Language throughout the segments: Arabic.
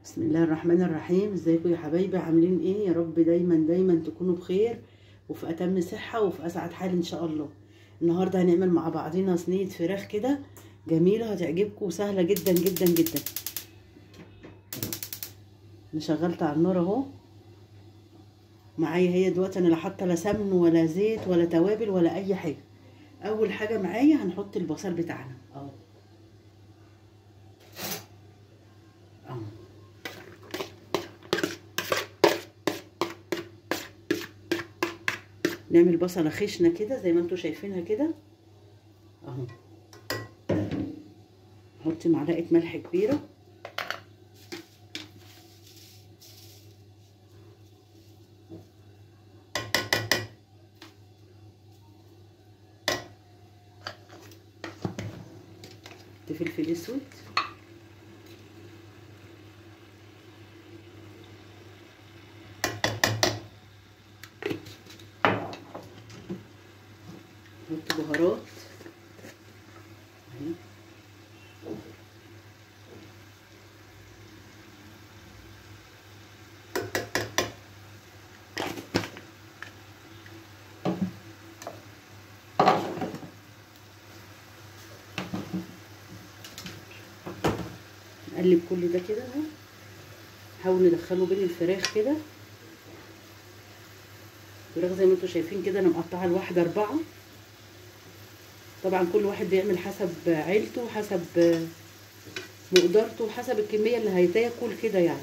بسم الله الرحمن الرحيم. ازيكم يا حبايبي؟ عاملين ايه؟ يا رب دايما دايما تكونوا بخير وفي اتم صحه وفي اسعد حال ان شاء الله. النهارده هنعمل مع بعضينا صينيه فراخ كده جميله هتعجبكم وسهله جدا جدا جدا. انا شغلت على النار اهو معايا هي دلوقتي. انا لا حاطه لا سمن ولا زيت ولا توابل ولا اي حاجه. اول حاجه معايا هنحط البصل بتاعنا اهو اهو. نعمل بصله خشنه كده زي ما انتم شايفينها كده اهو. نحط معلقه ملح كبيره، فلفل اسود، نحط بهارات اهي، نقلب كل ده كده اهو. نحاول ندخله بين الفراخ كده. الفراخ زي ما انتم شايفين كده انا مقطعه الواحده 4. طبعا كل واحد بيعمل حسب عيلته، حسب مقدرته، حسب الكميه اللي هيتاكل كده يعني.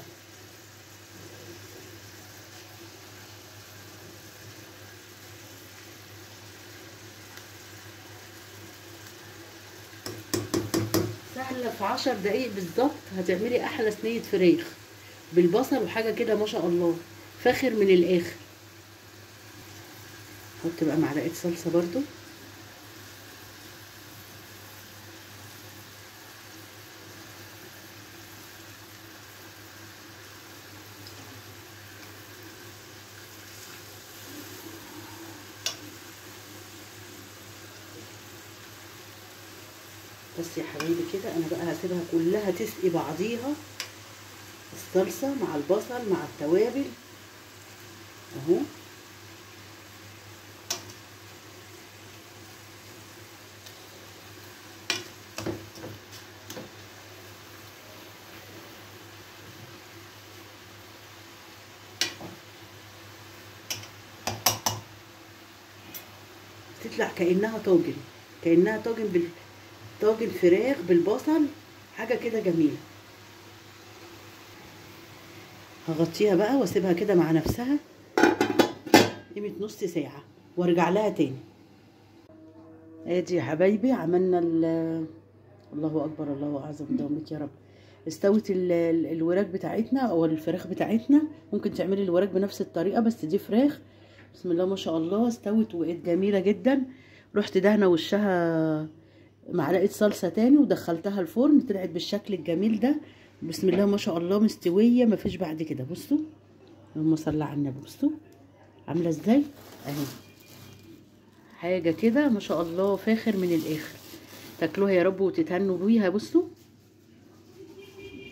سهله، في 10 دقايق بالظبط هتعملي احلى صينيه فراخ بالبصل وحاجه كده ما شاء الله فاخر من الاخر. نحط بقى معلقه صلصه برضو، بس يا حبايبي كده انا بقى هسيبها كلها تسقي بعضيها، الصلصه مع البصل مع التوابل اهو. تطلع كأنها طاجن، كأنها طاجن طاجن فراخ بالبصل، حاجة كده جميلة. هغطيها بقى واسيبها كده مع نفسها قيمة نص ساعة وارجع لها تاني. ادي يا حبايبي عملنا الله اكبر الله اعظم دومك يا رب. استوت الوراك بتاعتنا او الفراخ بتاعتنا. ممكن تعملي الوراك بنفس الطريقة بس دي فراخ. بسم الله ما شاء الله استوت وبقت جميلة جدا. رحت دهنة وشها معلقه صلصه تاني ودخلتها الفرن، طلعت بالشكل الجميل ده. بسم الله ما شاء الله مستويه مفيش بعد كده. بصوا اللهم صل على النبي، بصوا عامله ازاي اهي، حاجه كده ما شاء الله فاخر من الاخر. تاكلوها يا رب وتتهنوا بيها. بصوا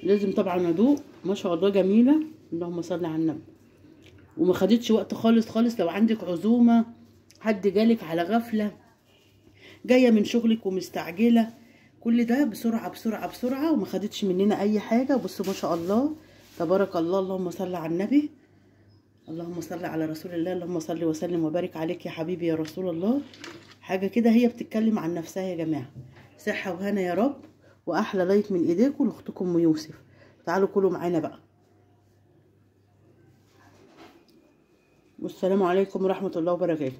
لازم طبعا ادوق، ما شاء الله جميله. اللهم صل على النبي. وما خدتش وقت خالص خالص. لو عندك عزومه، حد جالك على غفله، جايه من شغلك ومستعجله، كل ده بسرعه بسرعه بسرعه وما خدتش مننا اي حاجه. بصوا ما شاء الله تبارك الله. اللهم صل على النبي، اللهم صل على رسول الله، اللهم صل وسلم وبارك عليك يا حبيبي يا رسول الله. حاجه كده هي بتتكلم عن نفسها يا جماعه. صحه وهنا يا رب، واحلى لايك من ايديكم لاختكم ام يوسف. تعالوا كلوا معانا بقى. والسلام عليكم ورحمه الله وبركاته.